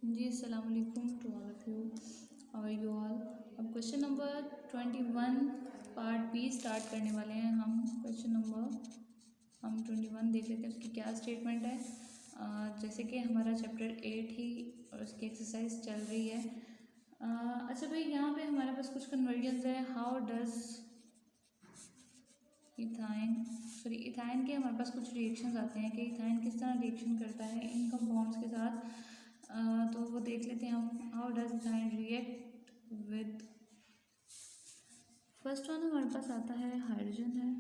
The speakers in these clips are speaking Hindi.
जी अस्सलाम वालेकुम to all of you. How are you all. अब question number 21 part B start करने वाले हैं हम। क्वेश्चन नंबर हम 21 देख लेते हैं उसकी क्या स्टेटमेंट है। जैसे कि हमारा चैप्टर 8 ही और उसकी एक्सरसाइज चल रही है। अच्छा भाई, यहाँ पे हमारे पास कुछ कन्वर्जन्स है। हाउ डज इथाइन के हमारे पास कुछ रिएक्शंस आते हैं कि इथाइन किस तरह रिएक्शन करता है इन कंपाउंड्स के साथ। तो वो देख लेते हैं हम। How does ethyne react with. First one हमारे पास आता है हाइड्रोजन है।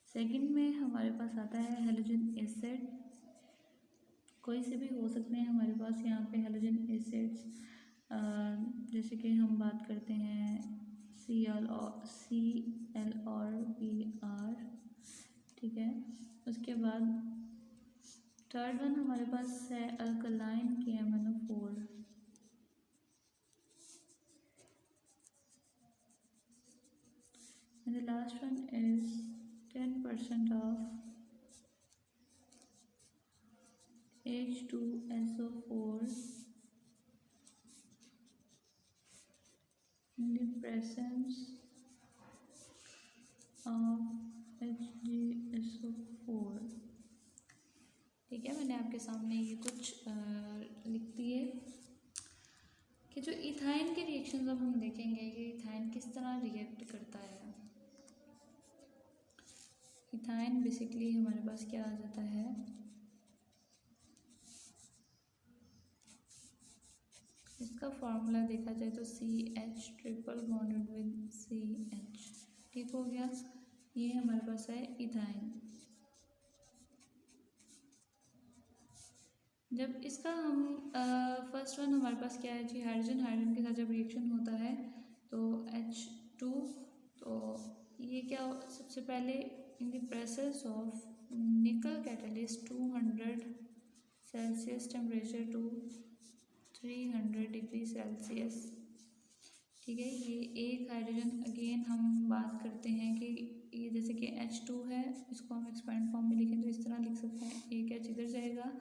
सेकंड में हमारे पास आता है हेलोजन एसिड। कोई से भी हो सकते हैं हमारे पास यहाँ पे हेलोजन एसिड्स। जैसे कि हम बात करते हैं Cl और Br। ठीक है, उसके बाद थर्ड वन हमारे पास है alkaline KMnO4। And the last one is 10% of H2SO4 in the presence of HgSO4। ठीक है, मैंने आपके सामने ये कुछ लिख दिए कि जो इथाइन के रिएक्शंस अब हम देखेंगे कि इथाइन किस तरह रिएक्ट करता है। इथाइन बेसिकली हमारे पास क्या आ जाता है, इसका फॉर्मूला देखा जाए तो CH triple bonded with CH। ठीक हो गया, ये हमारे पास है इथाइन। जब इसका हम फर्स्ट वन हमारे पास क्या है जी, हाइड्रोजन के साथ जब रिएक्शन होता है तो H2, तो ये क्या सबसे पहले in the presence of nickel catalyst 200 Celsius temperature to 300 degree Celsius. ठीक है, ये एक हाइड्रोजन अगेन हम बात करते हैं कि ये जैसे कि H2 है, इसको हम एक्सपेंड फॉर्म में लिखें तो इस तरह लिख सकते हैं, एक H इधर जाएगा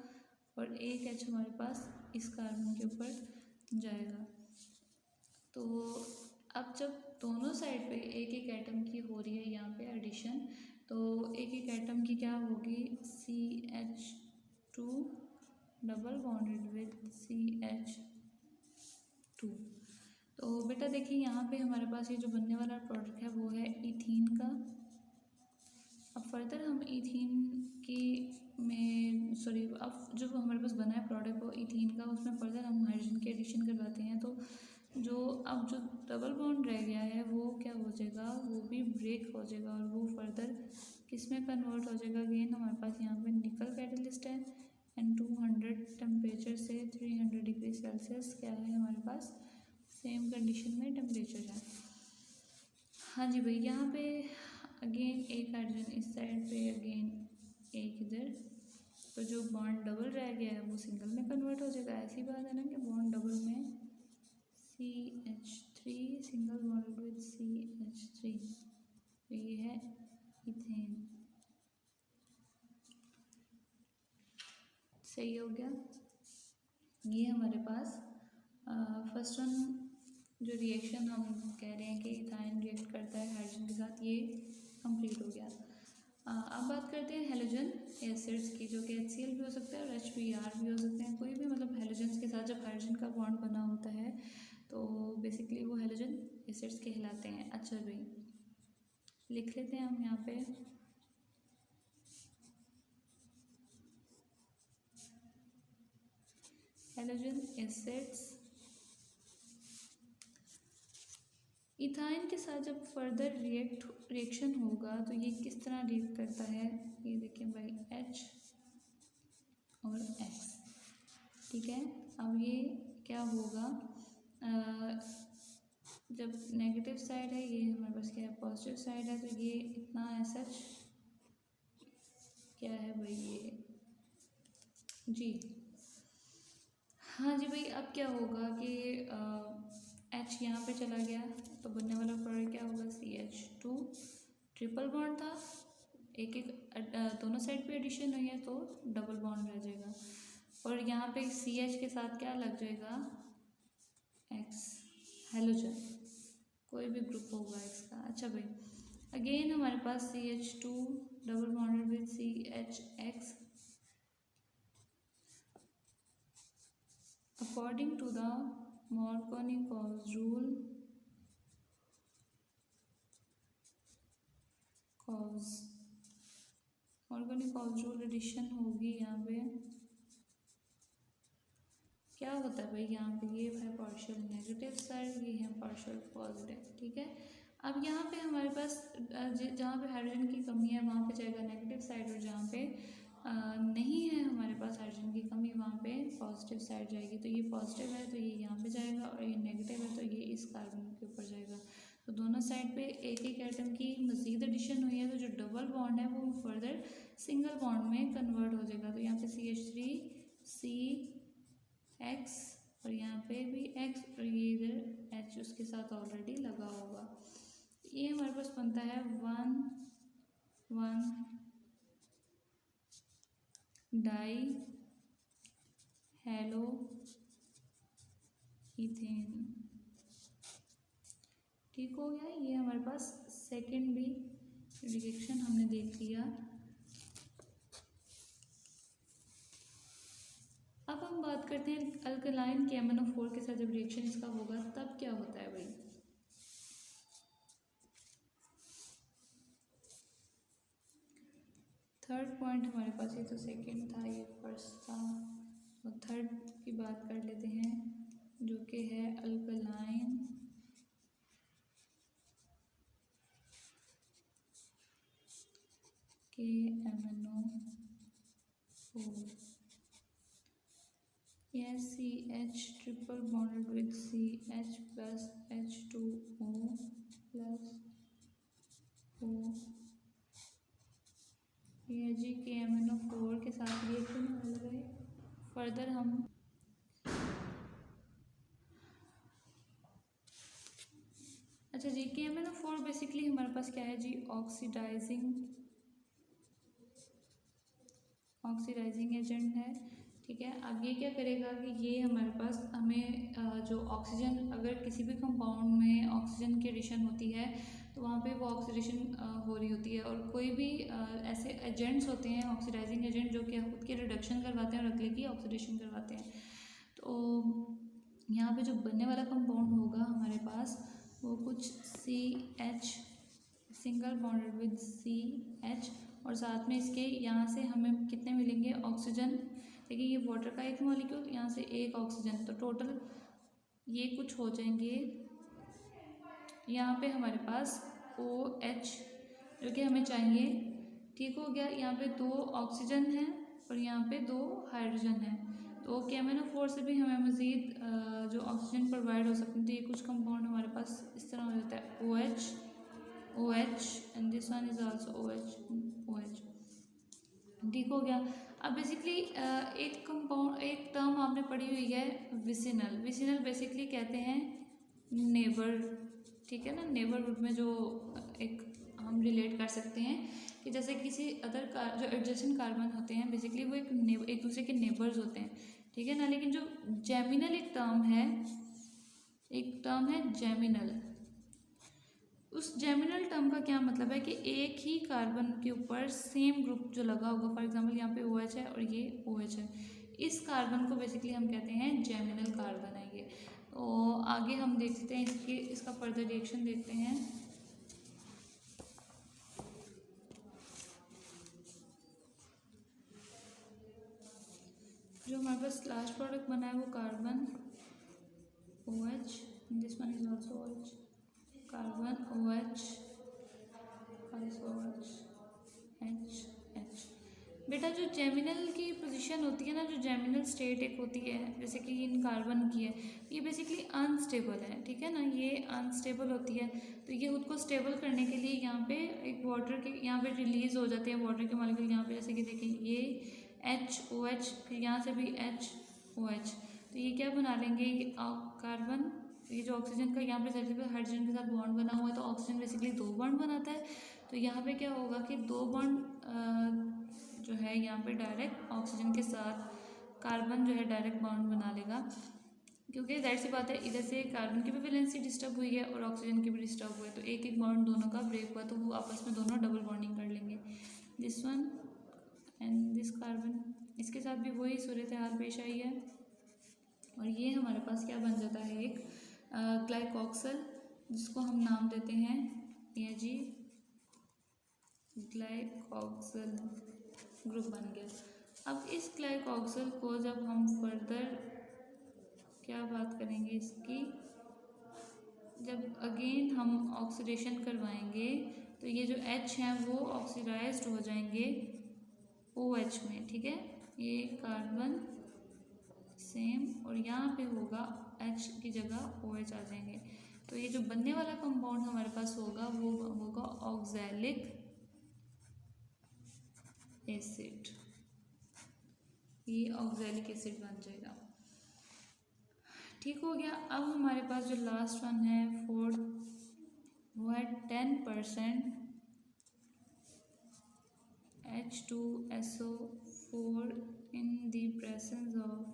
और एक H हमारे पास इस कार्बन के ऊपर जाएगा। तो अब जब दोनों साइड पे एक एक एटम की हो रही है यहाँ पे एडिशन, तो एक एक एटम की क्या होगी, CH2 double bonded with CH2। तो बेटा देखिए यहाँ पे हमारे पास ये जो बनने वाला प्रोडक्ट है वो है इथीन का। अब फर्दर हम इथीन की अब जो हमारे पास बना है प्रोडक्ट वो इथीन का, उसमें फर्दर हम हाइड्रोजन की एडिशन करवाते हैं। तो जो डबल बॉन्ड रह गया है वो क्या हो जाएगा, वो भी ब्रेक हो जाएगा और वो फर्दर किस में कन्वर्ट हो जाएगा। अगेन हमारे पास यहाँ पे निकल कैटलिस्ट है एंड 200 टेम्परेचर से 300 डिग्री सेल्सियस क्या है हमारे पास, सेम कंडीशन में टेम्परेचर है। हाँ जी भाई, यहाँ पे अगेन एक हाइड्रोजन इस साइड पे, अगेन एक इधर, तो जो बॉन्ड डबल रह गया है वो सिंगल में कन्वर्ट हो जाएगा। ऐसी बात है ना कि बॉन्ड डबल में CH3 single bond with CH3, तो ये है इथेन। सही हो गया, ये हमारे पास फर्स्ट वन जो रिएक्शन हम कह रहे हैं कि इथाइन रिएक्ट करता है हाइड्रोजन के साथ, ये कंप्लीट हो गया। अब बात करते हैं हेलोजन एसिड्स की, जो कि HCl भी हो सकता है और HBr भी हो सकते हैं। कोई भी मतलब हेलोजन्स के साथ जब हाइड्रोजन का बॉन्ड बना होता है तो बेसिकली वो हेलोजन एसिड्स कहलाते हैं। अच्छा भाई, लिख लेते हैं हम यहाँ पे हेलोजन एसिड्स। इथाइन के साथ जब फर्दर रिएक्शन होगा तो ये किस तरह रिएक्ट करता है, ये देखिए भाई H और X। ठीक है, अब ये क्या होगा, जब नेगेटिव साइड है, ये हमारे पास क्या है पॉजिटिव साइड है, तो ये इतना SH क्या है भाई ये जी। हाँ जी भाई, अब क्या होगा कि H यहाँ पे चला गया तो बनने वाला प्रोडक्ट क्या होगा, CH2 ट्रिपल बॉन्ड था, एक एक दोनों साइड पे एडिशन हुई है तो डबल बॉन्ड रह जाएगा। और यहाँ पे CH के साथ क्या लग जाएगा, X, हेलोजन, कोई भी ग्रुप होगा X का। अच्छा भाई, अगेन हमारे पास CH2 double bonded with CHX। According to the Marconi-Cause rule, Marconi-Cause rule addition होगी। यहाँ पे क्या होता है भाई, यहाँ पे ये है पार्शियल नेगेटिव साइड, ये है पार्शियल पॉजिटिव, ठीक है। अब यहाँ पे हमारे पास जहाँ पे हाइड्रोजन की कमी है वहाँ पे जाएगा नेगेटिव साइड, और जहाँ पे नहीं है हमारे पास हाइड्रोजन की कमी वहाँ पे पॉजिटिव साइड जाएगी। तो ये पॉजिटिव है तो ये यहाँ पे जाएगा, और ये नेगेटिव है तो ये इस कार्बन के ऊपर जाएगा। तो दोनों साइड पे एक एक एटम की मज़ीद एडिशन हुई है, तो जो डबल बॉन्ड है वो फर्दर सिंगल बॉन्ड में कन्वर्ट हो जाएगा। तो यहाँ पे CH3 CX, और यहाँ पे भी X, और ये इधर H उसके साथ ऑलरेडी लगा होगा। ये हमारे पास बनता है 1,1 डाई हेलो इथेन, ठीक हो गया। ये हमारे पास सेकेंड भी रिएक्शन हमने देख लिया। अब हम बात करते हैं अल्कलाइन के MnO4 के साथ जब रिएक्शन इसका होगा तब क्या होता है भाई। थर्ड पॉइंट हमारे पास, ये तो सेकंड था, ये फर्स्ट था, और थर्ड की बात कर लेते हैं जो कि है अल्कलाइन के MnO4। यह CH triple bonded with CH plus H2O plus O, ये जी के MnO4 के साथ रिएक्शन हो गए। फर्दर हम अच्छा जी के MnO4 बेसिकली हमारे पास क्या है जी, ऑक्सीडाइजिंग एजेंट है, ठीक है। अब ये क्या करेगा कि ये हमारे पास हमें जो ऑक्सीजन, अगर किसी भी कंपाउंड में ऑक्सीजन की एडिशन होती है तो वहाँ पे वो ऑक्सीडेशन हो रही होती है, और कोई भी ऐसे एजेंट्स होते हैं ऑक्सीडाइजिंग एजेंट जो कि खुद की रिडक्शन करवाते हैं और अगले की ऑक्सीडेशन करवाते हैं। तो यहाँ पे जो बनने वाला कंपाउंड होगा हमारे पास वो कुछ CH single bonded with CH, और साथ में इसके यहाँ से हमें कितने मिलेंगे ऑक्सीजन, देखिए ये वाटर का एक मॉलिक्यूल, यहाँ से एक ऑक्सीजन, तो टोटल ये कुछ हो जाएंगे यहाँ पे हमारे पास OH जो कि हमें चाहिए, ठीक हो गया। यहाँ पे 2 ऑक्सीजन है और यहाँ पे 2 हाइड्रोजन है, तो KMnO4 से भी हमें मज़ीद जो ऑक्सीजन प्रोवाइड हो सकती है। तो ये कुछ कंपाउंड हमारे पास इस तरह हो जाता है OH and this one is also OH, ठीक हो गया। अब बेसिकली एक टर्म आपने पढ़ी हुई है विसिनल बेसिकली कहते हैं नेबर, ठीक है ना। नेबरहुड में जो एक हम रिलेट कर सकते हैं कि जैसे किसी अदर जो एडजेसेंट कार्बन होते हैं बेसिकली वो एक दूसरे के नेबर्स होते हैं, ठीक है ना। लेकिन जो जेमिनल एक टर्म है जेमिनल, उस जेमिनल टर्म का क्या मतलब है कि एक ही कार्बन के ऊपर सेम ग्रुप जो लगा होगा, फॉर एग्जांपल यहाँ पे OH है और ये OH है, इस कार्बन को बेसिकली हम कहते हैं जेमिनल कार्बन है ये। तो आगे हम देखते हैं इसका फर्दर रिएक्शन देखते हैं। जो हमारे पास लास्ट प्रोडक्ट बना है वो carbon OH, this one is also OH, carbon OH H। बेटा जो जेमिनल की पोजीशन होती है ना, जो जेमिनल स्टेट एक होती है जैसे कि इन कार्बन की है, ये बेसिकली अनस्टेबल है, ठीक है ना। ये अनस्टेबल होती है, तो ये खुद को स्टेबल करने के लिए यहाँ पे एक वाटर के यहाँ पे रिलीज हो जाते हैं वाटर के मॉलिक्यूल यहाँ पे, जैसे कि देखिए ये HOH, फिर यहाँ से भी HOH, तो ये क्या बना लेंगे ये कार्बन, ये जो ऑक्सीजन का यहाँ पे हाइड्रोजन के साथ बॉन्ड बना हुआ है, तो ऑक्सीजन बेसिकली 2 बॉन्ड बनाता है। तो यहाँ पे क्या होगा कि 2 बॉन्ड जो है यहाँ पे डायरेक्ट ऑक्सीजन के साथ कार्बन जो है डायरेक्ट बॉन्ड बना लेगा, क्योंकि जाहिर सी बात है इधर से कार्बन की भी वैलेंसी डिस्टर्ब हुई है और ऑक्सीजन की भी डिस्टर्ब हुई है, तो एक एक बॉन्ड दोनों का ब्रेक हुआ, तो वो आपस में दोनों डबल बॉन्डिंग कर लेंगे, this one and this carbon. इसके साथ भी वही सूरत हाल पेश आई है और ये हमारे पास क्या बन जाता है, एक ग्लाइकोक्सल, जिसको हम नाम देते हैं ये जी ग्लाइकोक्सल ग्रुप बन गया। अब इस ग्लाइकोक्सल को जब हम फर्दर क्या बात करेंगे इसकी, जब अगेन हम ऑक्सीडेशन करवाएंगे तो ये जो H हैं वो ऑक्सीडाइज्ड हो जाएंगे OH में, ठीक है, ये कार्बन सेम और यहाँ पे होगा H की जगह OH आ जाएंगे, तो ये जो बनने वाला कंपाउंड हमारे पास होगा वो होगा ऑक्सैलिक एसिड, ये ऑक्सैलिक एसिड बन जाएगा। ठीक हो गया। अब हमारे पास जो लास्ट वन है फोर्थ, वो है 10% H2SO4 in the presence of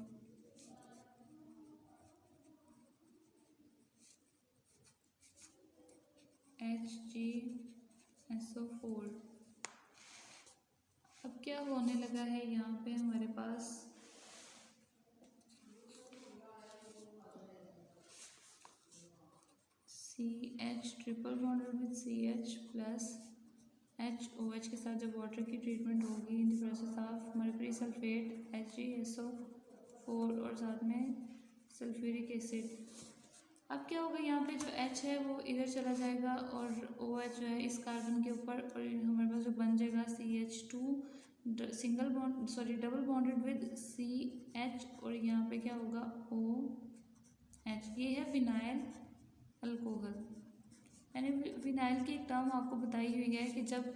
HgSO4। अब क्या होने लगा है यहाँ पे हमारे पास, CH triple bonded with CH plus HOH के साथ जब वाटर की ट्रीटमेंट होगी in the process of mercury sulphate HgSO4 और साथ में सल्फ्यूरिक एसिड। अब क्या होगा, यहाँ पे जो H है वो इधर चला जाएगा और OH जो है इस कार्बन के ऊपर, और हमारे पास जो बन जाएगा CH2 single bond sorry double bonded with CH और यहाँ पे क्या होगा OH। ये है विनाइल अल्कोहल, यानी विनाइल की एक टर्म आपको बताई हुई है कि जब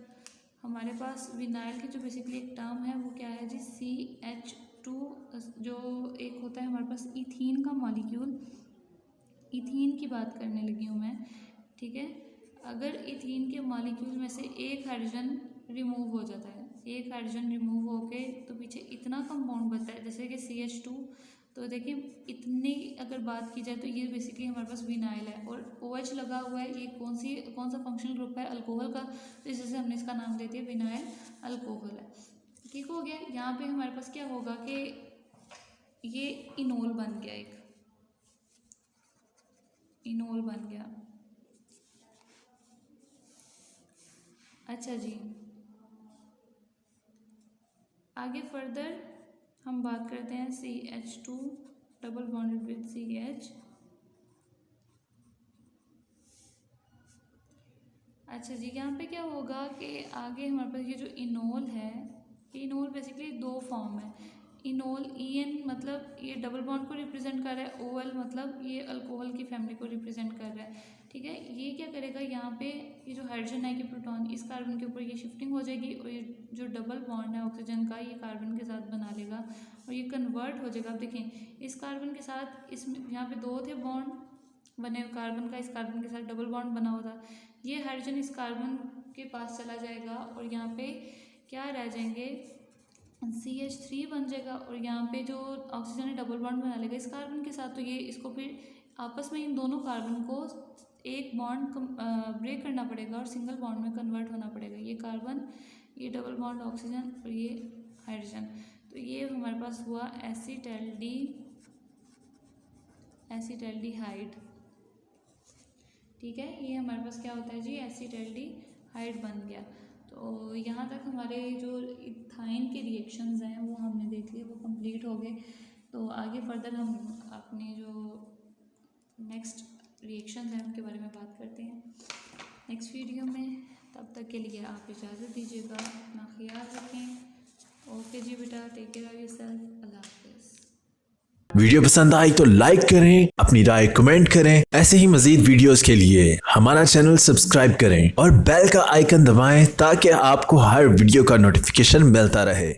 हमारे पास विनाइल की जो बेसिकली एक टर्म है वो क्या है जी, CH2 जो एक होता है हमारे पास इथीन का मॉलिक्यूल, इथीन की बात करने लगी हूँ मैं, ठीक है। अगर इथीन के मॉलिक्यूल में से एक हाइड्रोजन रिमूव हो जाता है, एक हाइड्रोजन रिमूव होके तो पीछे इतना कंपाउंड बनता है जैसे कि CH2, तो देखिए इतनी अगर बात की जाए तो ये बेसिकली हमारे पास विनाइल है और OH लगा हुआ है, ये कौन सा फंक्शनल ग्रुप है, अल्कोहल का, तो इस वजह से हमने इसका नाम दे दिया विनाइल अल्कोहल है। ठीक हो गया। यहाँ पे हमारे पास क्या होगा कि ये इनोल बन गया, एक इनोल बन गया। अच्छा जी, आगे फर्दर हम बात करते हैं CH2 double bonded with CH। अच्छा जी, यहाँ पे क्या होगा कि आगे हमारे पास ये जो इनोल है, इनोल बेसिकली दो फॉर्म है। इनोल EN मतलब ये डबल बॉन्ड को रिप्रेजेंट कर रहा है, OL मतलब ये अल्कोहल की फैमिली को रिप्रेजेंट कर रहा है, ठीक है। ये क्या करेगा, यहाँ पे ये जो हाइड्रोजन है कि प्रोटॉन इस कार्बन के ऊपर ये शिफ्टिंग हो जाएगी और ये जो डबल बॉन्ड है ऑक्सीजन का ये कार्बन के साथ बना लेगा और ये कन्वर्ट हो जाएगा। अब देखें इस कार्बन के साथ इसमें यहाँ पे दो थे बॉन्ड बने हुए कार्बन का, इस कार्बन के साथ डबल बॉन्ड बना हुआ था, ये हाइड्रोजन इस कार्बन के पास चला जाएगा और यहाँ पे क्या रह जाएंगे, CH3 बन जाएगा और यहाँ पे जो ऑक्सीजन है डबल बॉन्ड बना लेगा इस कार्बन के साथ, तो ये इसको फिर आपस में इन दोनों कार्बन को एक बॉन्ड ब्रेक करना पड़ेगा और सिंगल बॉन्ड में कन्वर्ट होना पड़ेगा। ये कार्बन, ये डबल बॉन्ड ऑक्सीजन और ये हाइड्रोजन, तो ये हमारे पास हुआ एसिटैल्डिहाइड, ठीक है। ये हमारे पास क्या होता है जी, एसिटैल्डिहाइड बन गया। तो यहाँ तक हमारे जो इथाइन के रिएक्शंस हैं वो हमने देख लिए, वो कंप्लीट हो गए। तो आगे फर्दर हम अपने जो नेक्स्ट रिएक्शंस हैं उनके बारे में बात करते हैं नेक्स्ट वीडियो में। तब तक के लिए आप इजाज़त दीजिएगा, अपना ख्याल रखें। ओके जी बेटा, टेक केयर ऑफ योरसेल्फ, अल्लाह हाफिज़। वीडियो पसंद आई तो लाइक करें, अपनी राय कमेंट करें। ऐसे ही मजीद वीडियोस के लिए हमारा चैनल सब्सक्राइब करें और बेल का आइकन दबाएं ताकि आपको हर वीडियो का नोटिफिकेशन मिलता रहे।